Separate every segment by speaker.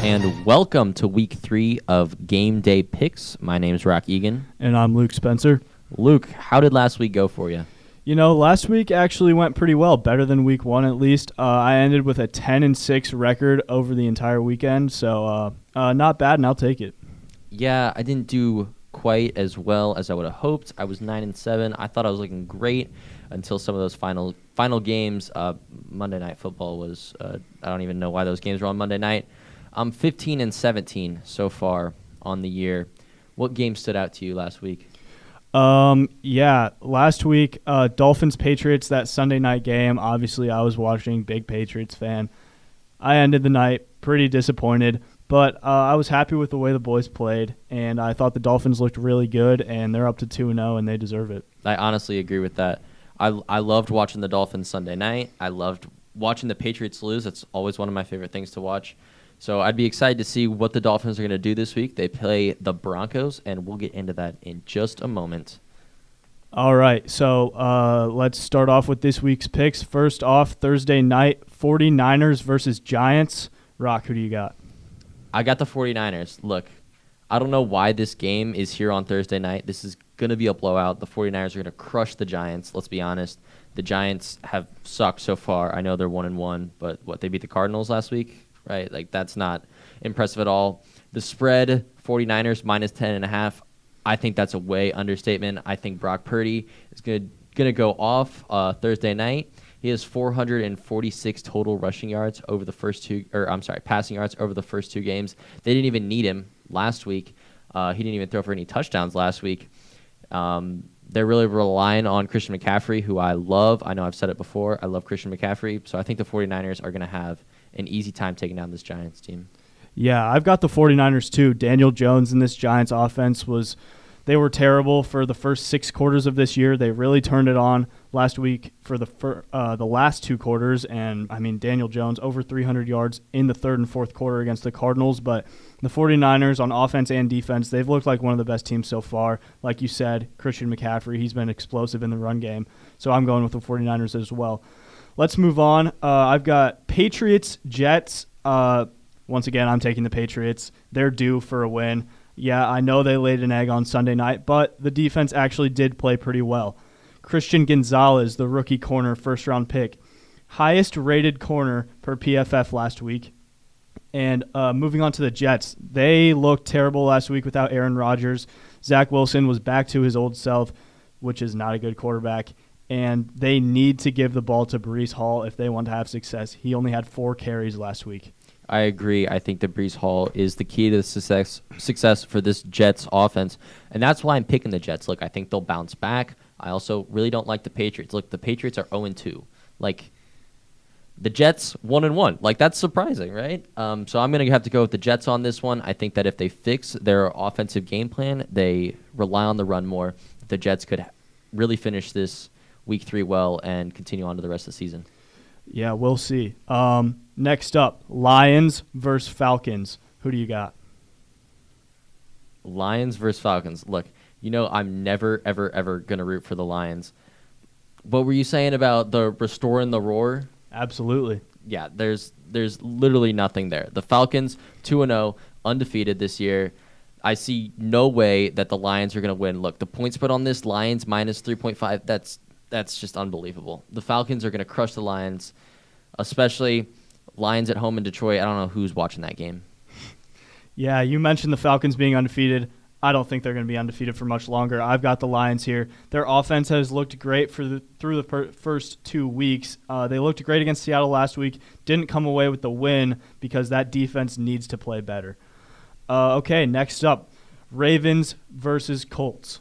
Speaker 1: and welcome to Week 3 of GameDay Picks. My name is Roch Egan.
Speaker 2: And I'm Luke Spencer.
Speaker 1: Luke, how did last week go for you?
Speaker 2: You know, last week actually went pretty well, better than Week 1 at least. I ended with a 10-6 record over the entire weekend, so not bad, and I'll take it.
Speaker 1: Yeah, I didn't do quite as well as I would have hoped. I was 9-7. I thought I was looking great until some of those final games. Monday Night Football was I don't even know why those games were on Monday night. I'm 15-17 so far on the year. What game stood out to you last week?
Speaker 2: Last week, Dolphins-Patriots, that Sunday night game. Obviously, I was watching, big Patriots fan. I ended the night pretty disappointed, but I was happy with the way the boys played, and I thought the Dolphins looked really good, and they're up to 2-0, and they deserve it.
Speaker 1: I honestly agree with that. I loved watching the Dolphins Sunday night. I loved watching the Patriots lose. That's always one of my favorite things to watch. So I'd be excited to see what the Dolphins are going to do this week. They play the Broncos, and we'll get into that in just a moment.
Speaker 2: All right, so let's start off with this week's picks. First off, Thursday night, 49ers versus Giants. Roch, who do you got?
Speaker 1: I got the 49ers. Look, I don't know why this game is here on Thursday night. This is going to be a blowout. The 49ers are going to crush the Giants, let's be honest. The Giants have sucked so far. I know they're 1-1, but they beat the Cardinals last week? Right, like that's not impressive at all. The spread, 49ers minus 10.5. I think that's a way understatement. I think Brock Purdy is gonna go off Thursday night. He has 446 total rushing yards over the passing yards over the first two games. They didn't even need him last week. He didn't even throw for any touchdowns last week. They're really relying on Christian McCaffrey, who I love. I know I've said it before. I love Christian McCaffrey. So I think the 49ers are going to have an easy time taking down this Giants team.
Speaker 2: Yeah, I've got the 49ers too. Daniel Jones in this Giants offense they were terrible for the first 6 quarters of this year. They really turned it on last week for the last 2 quarters. And, I mean, Daniel Jones over 300 yards in the third and fourth quarter against the Cardinals. But the 49ers on offense and defense, they've looked like one of the best teams so far. Like you said, Christian McCaffrey, he's been explosive in the run game. So I'm going with the 49ers as well. Let's move on. I've got Patriots, Jets. Once again, I'm taking the Patriots. They're due for a win. Yeah, I know they laid an egg on Sunday night, but the defense actually did play pretty well. Christian Gonzalez, the rookie corner, first-round pick, highest-rated corner per PFF last week. And moving on to the Jets, they looked terrible last week without Aaron Rodgers. Zach Wilson was back to his old self, which is not a good quarterback. And they need to give the ball to Breece Hall if they want to have success. He only had 4 carries last week.
Speaker 1: I agree. I think that Breece Hall is the key to the success for this Jets offense, and that's why I'm picking the Jets. Look, I think they'll bounce back. I also really don't like the Patriots. Look, the Patriots are 0-2. Like, the Jets 1-1. Like, that's surprising, right? So I'm going to have to go with the Jets on this one. I think that if they fix their offensive game plan, they rely on the run more, the Jets could really finish this Week 3 well and continue on to the rest of the season.
Speaker 2: Yeah, we'll see. Next up, Lions versus Falcons. Who do you got?
Speaker 1: Lions versus Falcons. Look, you know I'm never, ever, ever going to root for the Lions. What were you saying about the restoring the roar?
Speaker 2: Absolutely.
Speaker 1: Yeah, there's literally nothing there. The Falcons, 2-0, undefeated this year. I see no way that the Lions are going to win. Look, the point spread on this, Lions minus 3.5, that's just unbelievable. The Falcons are going to crush the Lions, especially Lions at home in Detroit. I don't know who's watching that game.
Speaker 2: Yeah, you mentioned the Falcons being undefeated. I don't think they're going to be undefeated for much longer. I've got the Lions here. Their offense has looked great through the first 2 weeks. They looked great against Seattle last week. Didn't come away with the win because that defense needs to play better. Okay, next up, Ravens versus Colts.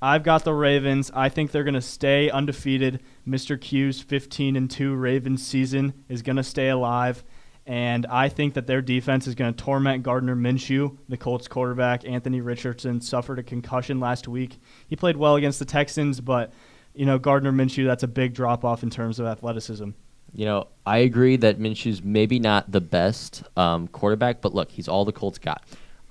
Speaker 2: I've got the Ravens. I think they're going to stay undefeated. Mr. Q's 15-2 Ravens season is going to stay alive. And I think that their defense is going to torment Gardner Minshew, the Colts quarterback. Anthony Richardson suffered a concussion last week. He played well against the Texans, but, Gardner Minshew, that's a big drop-off in terms of athleticism.
Speaker 1: I agree that Minshew's maybe not the best quarterback, but look, he's all the Colts got.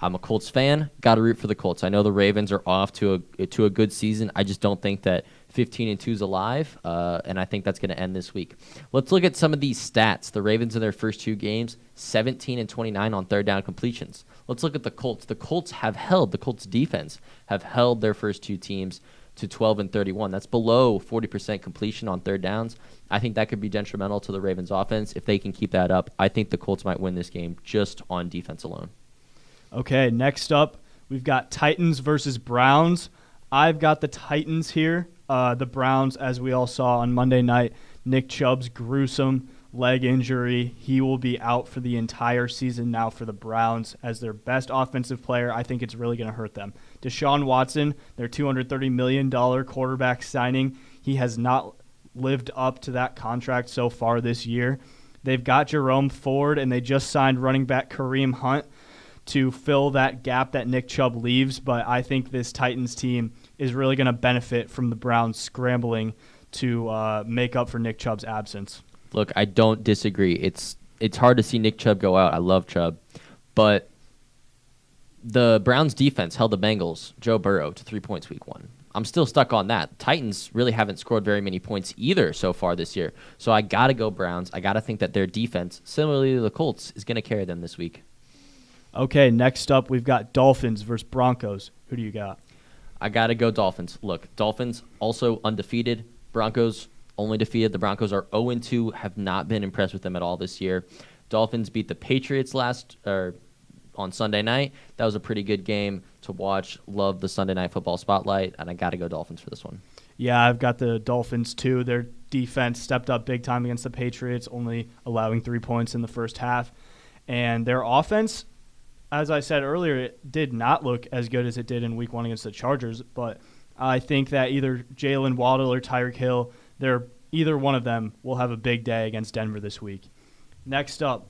Speaker 1: I'm a Colts fan. Got to root for the Colts. I know the Ravens are off to a good season. I just don't think that 15-2 is alive, and I think that's going to end this week. Let's look at some of these stats. The Ravens in their first 2 games, 17-29 on third down completions. Let's look at the Colts. The Colts defense have held their first 2 teams to 12-31. That's below 40% completion on third downs. I think that could be detrimental to the Ravens offense. If they can keep that up, I think the Colts might win this game just on defense alone.
Speaker 2: Okay, next up, we've got Titans versus Browns. I've got the Titans here. The Browns, as we all saw on Monday night, Nick Chubb's gruesome leg injury. He will be out for the entire season now for the Browns as their best offensive player. I think it's really going to hurt them. Deshaun Watson, their $230 million quarterback signing, he has not lived up to that contract so far this year. They've got Jerome Ford, and they just signed running back Kareem Hunt to fill that gap that Nick Chubb leaves, but I think this Titans team is really going to benefit from the Browns scrambling to make up for Nick Chubb's absence.
Speaker 1: Look, I don't disagree. It's hard to see Nick Chubb go out. I love Chubb. But the Browns defense held the Bengals, Joe Burrow, to 3 points week 1. I'm still stuck on that. Titans really haven't scored very many points either so far this year. So I got to go Browns. I got to think that their defense, similarly to the Colts, is going to carry them this week.
Speaker 2: Okay, next up, we've got Dolphins versus Broncos. Who do you got?
Speaker 1: I got to go Dolphins. Look, Dolphins also undefeated. Broncos only defeated. The Broncos are 0-2, have not been impressed with them at all this year. Dolphins beat the Patriots on Sunday night. That was a pretty good game to watch. Love the Sunday Night Football spotlight, and I got to go Dolphins for this one.
Speaker 2: Yeah, I've got the Dolphins too. Their defense stepped up big time against the Patriots, only allowing 3 points in the first half. And their offense, as I said earlier, it did not look as good as it did in Week 1 against the Chargers, but I think that either Jalen Waddle or Tyreek Hill, either one of them will have a big day against Denver this week. Next up,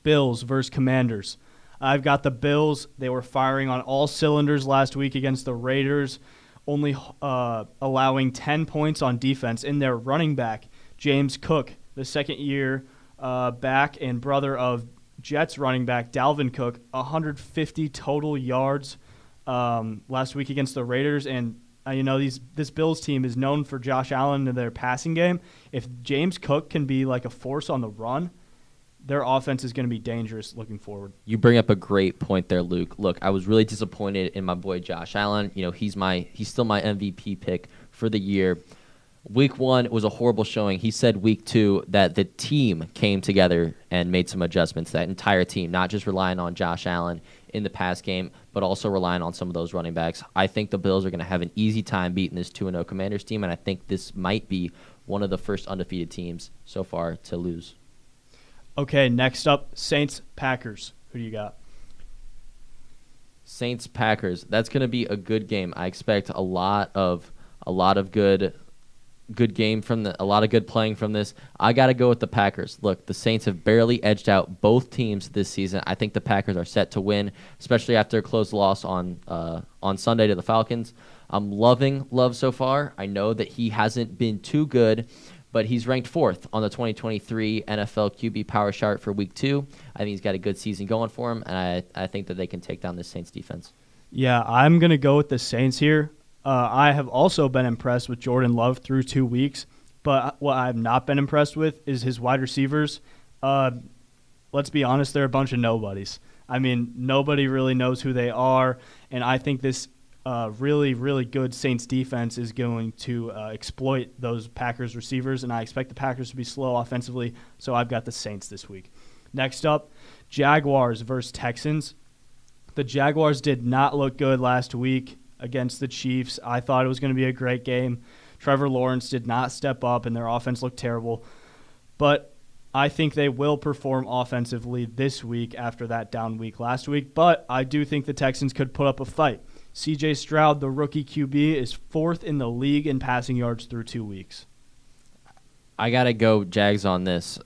Speaker 2: Bills versus Commanders. I've got the Bills. They were firing on all cylinders last week against the Raiders, only allowing 10 points on defense. In their running back, James Cook, the second-year back and brother of Jets running back Dalvin Cook, 150 total yards last week against the Raiders. And, this Bills team is known for Josh Allen and their passing game. If James Cook can be like a force on the run, their offense is going to be dangerous looking forward.
Speaker 1: You bring up a great point there, Luke. Look, I was really disappointed in my boy Josh Allen. He's still my MVP pick for the year. Week 1 was a horrible showing. He said week 2 that the team came together and made some adjustments, that entire team, not just relying on Josh Allen in the pass game, but also relying on some of those running backs. I think the Bills are going to have an easy time beating this 2-0 Commanders team, and I think this might be one of the first undefeated teams so far to lose.
Speaker 2: Okay, next up, Saints-Packers. Who do you got?
Speaker 1: Saints-Packers. That's going to be a good game. I expect a lot of good game a lot of good playing from this. I got to go with the Packers. Look, the Saints have barely edged out both teams this season. I think the Packers are set to win, especially after a close loss on Sunday to the Falcons. I'm loving Love so far. I know that he hasn't been too good, but he's ranked 4th on the 2023 NFL QB Power Chart for Week 2. I think he's got a good season going for him, and I think that they can take down the Saints defense.
Speaker 2: Yeah, I'm going to go with the Saints here. I have also been impressed with Jordan Love through 2 weeks, but what I've not been impressed with is his wide receivers. Let's be honest, they're a bunch of nobodies. I mean, nobody really knows who they are, and I think this really, really good Saints defense is going to exploit those Packers receivers, and I expect the Packers to be slow offensively, so I've got the Saints this week. Next up, Jaguars versus Texans. The Jaguars did not look good last week against the Chiefs. I thought it was going to be a great game. Trevor Lawrence did not step up, and their offense looked terrible. But I think they will perform offensively this week after that down week last week. But I do think the Texans could put up a fight. C.J. Stroud, the rookie QB, is 4th in the league in passing yards through 2 weeks.
Speaker 1: I got to go Jags on this.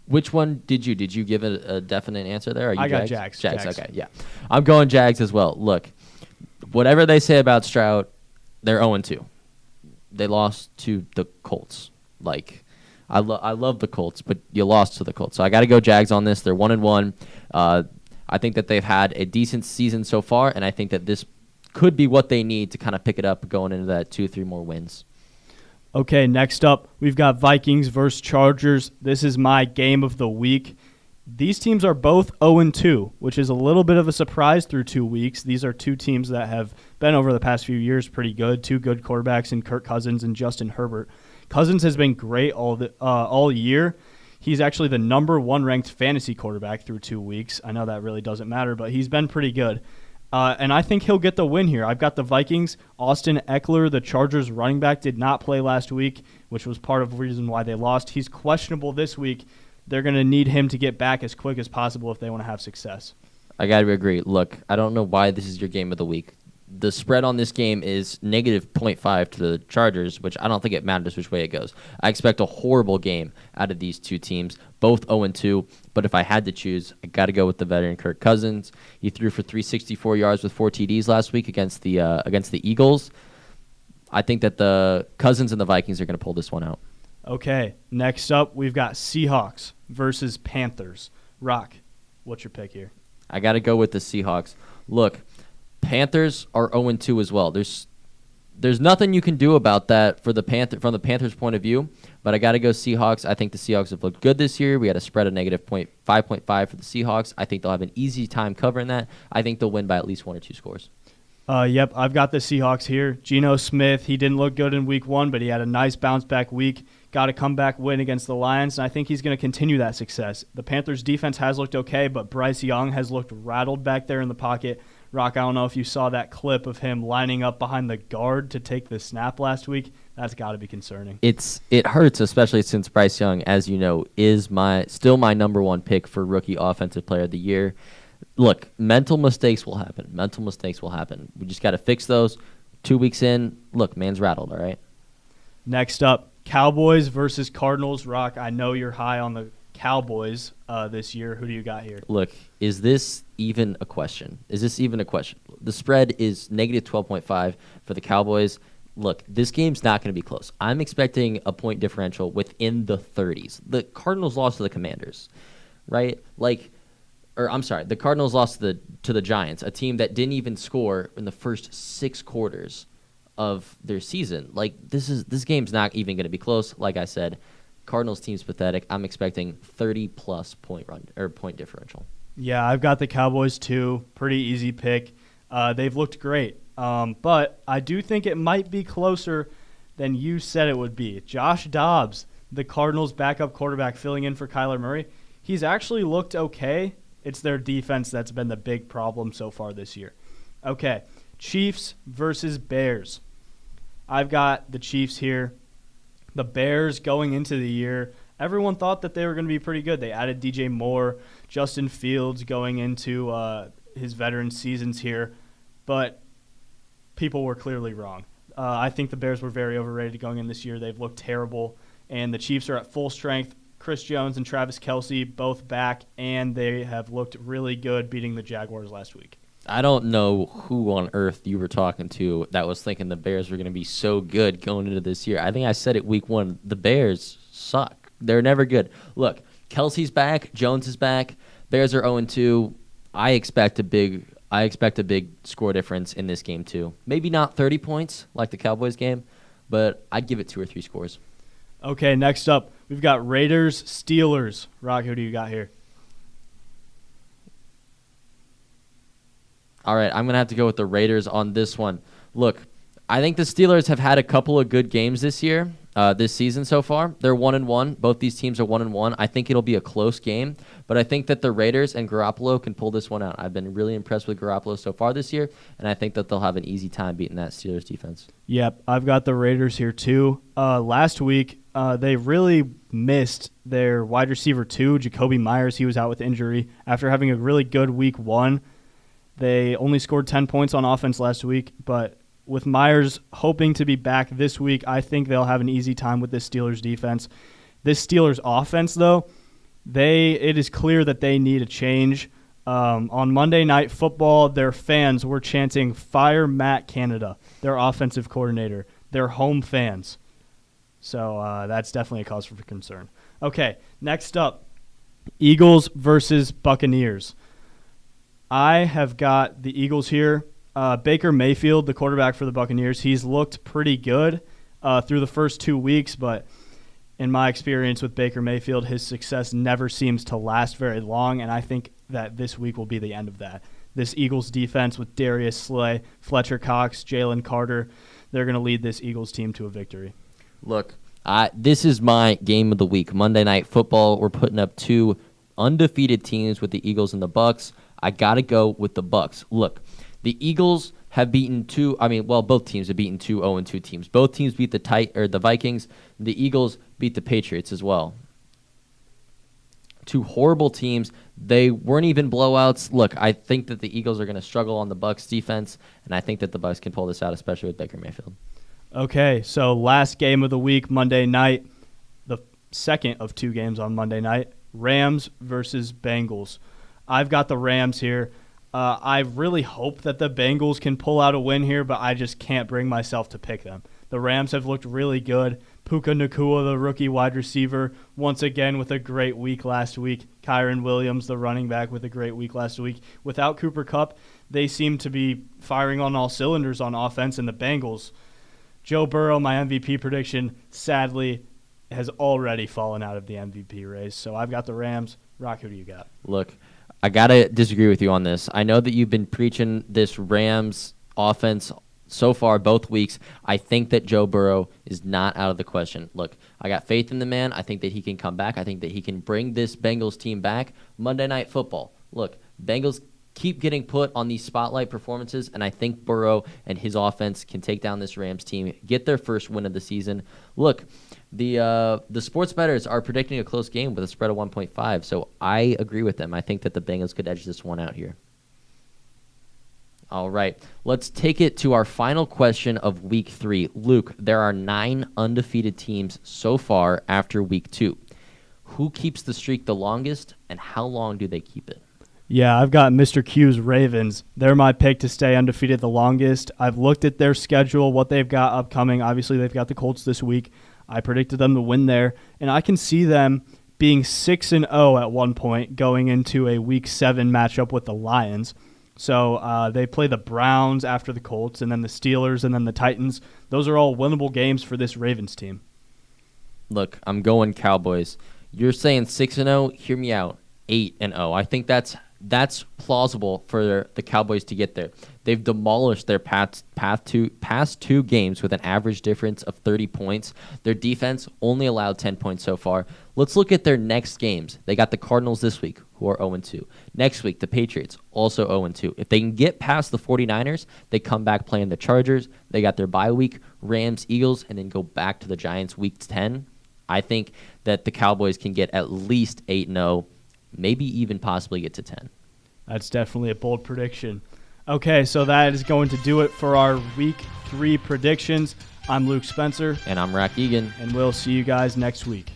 Speaker 1: Which one did you? Did you give a definite answer there? Are you
Speaker 2: I got
Speaker 1: Jags?
Speaker 2: Jags.
Speaker 1: Okay, yeah. I'm going Jags as well. Look, whatever they say about Stroud, they're 0-2. They lost to the Colts. I love the Colts, but you lost to the Colts. So I got to go Jags on this. They're 1-1. I think that they've had a decent season so far, and I think that this could be what they need to kind of pick it up going into that 2-3 more wins.
Speaker 2: Okay, next up, we've got Vikings versus Chargers. This is my game of the week. These teams are both 0-2, which is a little bit of a surprise through 2 weeks. These are two teams that have been over the past few years pretty good. Two good quarterbacks in Kirk Cousins and Justin Herbert. Cousins has been great all year. He's actually the number 1 ranked fantasy quarterback through 2 weeks. I know that really doesn't matter, but he's been pretty good. And I think he'll get the win here. I've got the Vikings. Austin Eckler, the Chargers running back, did not play last week, which was part of the reason why they lost. He's questionable this week. They're going to need him to get back as quick as possible if they want to have success.
Speaker 1: I got to agree. Look, I don't know why this is your game of the week. The spread on this game is negative 0.5 to the Chargers, which I don't think it matters which way it goes. I expect a horrible game out of these two teams, both 0-2. But if I had to choose, I got to go with the veteran Kirk Cousins. He threw for 364 yards with 4 TDs last week against the Eagles. I think that the Cousins and the Vikings are going to pull this one out.
Speaker 2: Okay, next up, we've got Seahawks versus Panthers. Rock, what's your pick here?
Speaker 1: I got to go with the Seahawks. Look, Panthers are 0-2 as well. There's nothing you can do about that from the Panthers' point of view, but I got to go Seahawks. I think the Seahawks have looked good this year. We had a spread of negative 5.5 for the Seahawks. I think they'll have an easy time covering that. I think they'll win by at least 1 or 2 scores.
Speaker 2: Yep, I've got the Seahawks here. Geno Smith, he didn't look good in week 1, but he had a nice bounce-back week. Got a comeback win against the Lions, and I think he's going to continue that success. The Panthers' defense has looked okay, but Bryce Young has looked rattled back there in the pocket. Rock, I don't know if you saw that clip of him lining up behind the guard to take the snap last week. That's got to be concerning.
Speaker 1: It hurts, especially since Bryce Young, as you know, is still my number 1 pick for Rookie Offensive Player of the Year. Look, mental mistakes will happen. We just got to fix those. 2 weeks in, look, man's rattled, all right?
Speaker 2: Next up, Cowboys versus Cardinals. Rock, I know you're high on the Cowboys this year. Who do you got here?
Speaker 1: Look, is this even a question? The spread is negative 12.5 for the Cowboys. Look, this game's not going to be close. I'm expecting a point differential within the 30s. The Cardinals lost to the Commanders, right? The Cardinals lost to the Giants, a team that didn't even score in the first 6 quarters of their season. This game's not even going to be close. Like I said, Cardinals team's pathetic. I'm expecting 30+ point differential.
Speaker 2: Yeah, I've got the Cowboys too. Pretty easy pick. They've looked great, but I do think it might be closer than you said it would be. Josh Dobbs, the Cardinals' backup quarterback, filling in for Kyler Murray. He's actually looked okay. It's their defense that's been the big problem so far this year. Okay, Chiefs versus Bears. I've got the Chiefs here. The Bears going into the year, everyone thought that they were going to be pretty good. They added DJ Moore, Justin Fields going into his veteran seasons here, but people were clearly wrong. I think the Bears were very overrated going in this year. They've looked terrible, and the Chiefs are at full strength. Chris Jones and Travis Kelce both back, and they have looked really good beating the Jaguars last week.
Speaker 1: I don't know who on earth you were talking to that was thinking the Bears were going to be so good going into this year. I think I said it week 1. The Bears suck. They're never good. Look, Kelce's back. Jones is back. Bears are 0-2. I expect a big score difference in this game too. Maybe not 30 points like the Cowboys game, but I'd give it 2 or 3 scores.
Speaker 2: Okay, next up, we've got Raiders, Steelers. Rock, who do you got here?
Speaker 1: All right, I'm going to have to go with the Raiders on this one. Look, I think the Steelers have had a couple of good games this year, this season so far. They're 1-1. Both these teams are 1-1. I think it'll be a close game, but I think that the Raiders and Garoppolo can pull this one out. I've been really impressed with Garoppolo so far this year, and I think that they'll have an easy time beating that Steelers defense.
Speaker 2: Yep, I've got the Raiders here too. Last week, they really missed their wide receiver 2, Jacoby Myers. He was out with injury after having a really good week 1. They only scored 10 points on offense last week, but with Myers hoping to be back this week, I think they'll have an easy time with this Steelers defense. This Steelers offense, though, it is clear that they need a change. On Monday Night Football, their fans were chanting, "Fire Matt Canada," their offensive coordinator, their home fans. So that's definitely a cause for concern. Okay, next up, Eagles versus Buccaneers. I have got the Eagles here. Baker Mayfield, the quarterback for the Buccaneers, he's looked pretty good. through the first 2 weeks, but in my experience with Baker Mayfield, his success never seems to last very long, and I think that this week will be the end of that. This Eagles defense with Darius Slay, Fletcher Cox, Jalen Carter, they're going to lead this Eagles team to a victory.
Speaker 1: Look, this is my game of the week. Monday Night Football, we're putting up 2 undefeated teams with the Eagles and the Bucs. I got to go with the Bucs. Look, the Eagles have beaten both teams have beaten 2 0-2 teams. Both teams beat the Vikings. The Eagles beat the Patriots as well. 2 horrible teams. They weren't even blowouts. Look, I think that the Eagles are going to struggle on the Bucs defense, and I think that the Bucs can pull this out, especially with Baker Mayfield.
Speaker 2: Okay, so last game of the week, Monday night, the second of 2 games on Monday night, Rams versus Bengals. I've got the Rams here. I really hope that the Bengals can pull out a win here, but I just can't bring myself to pick them. The Rams have looked really good. Puka Nacua, the rookie wide receiver, once again with a great week last week. Kyron Williams, the running back, with a great week last week. Without Cooper Kupp, they seem to be firing on all cylinders on offense, and the Bengals, Joe Burrow, my MVP prediction, sadly has already fallen out of the MVP race. So I've got the Rams. Rock, who do you got?
Speaker 1: Look, I got to disagree with you on this. I know that you've been preaching this Rams offense so far both weeks. I think that Joe Burrow is not out of the question. Look, I got faith in the man. I think that he can come back. I think that he can bring this Bengals team back. Monday Night Football. Look, Bengals keep getting put on these spotlight performances, and I think Burrow and his offense can take down this Rams team, get their first win of the season. Look, the sports bettors are predicting a close game with a spread of 1.5, so I agree with them. I think that the Bengals could edge this one out here. All right, let's take it to our final question of Week 3. Luke, there are 9 undefeated teams so far after Week 2. Who keeps the streak the longest, and how long do they keep it?
Speaker 2: Yeah, I've got Mr. Q's Ravens. They're my pick to stay undefeated the longest. I've looked at their schedule, what they've got upcoming. Obviously, they've got the Colts this week. I predicted them to win there, and I can see them being 6-0 at one point going into a Week 7 matchup with the Lions. So they play the Browns after the Colts, and then the Steelers, and then the Titans. Those are all winnable games for this Ravens team.
Speaker 1: Look, I'm going Cowboys. You're saying 6-0. Hear me out. 8-0. I think that's plausible for the Cowboys to get there. They've demolished their past 2 games with an average difference of 30 points. Their defense only allowed 10 points so far. Let's look at their next games. They got the Cardinals this week, who are 0-2. Next week, the Patriots, also 0-2. If they can get past the 49ers, they come back playing the Chargers. They got their bye week, Rams, Eagles, and then go back to the Giants Week 10. I think that the Cowboys can get at least 8-0, maybe even possibly get to 10.
Speaker 2: That's definitely a bold prediction. Okay, so that is going to do it for our Week 3 predictions. I'm Luke Spencer.
Speaker 1: And I'm Roch Egan.
Speaker 2: And we'll see you guys next week.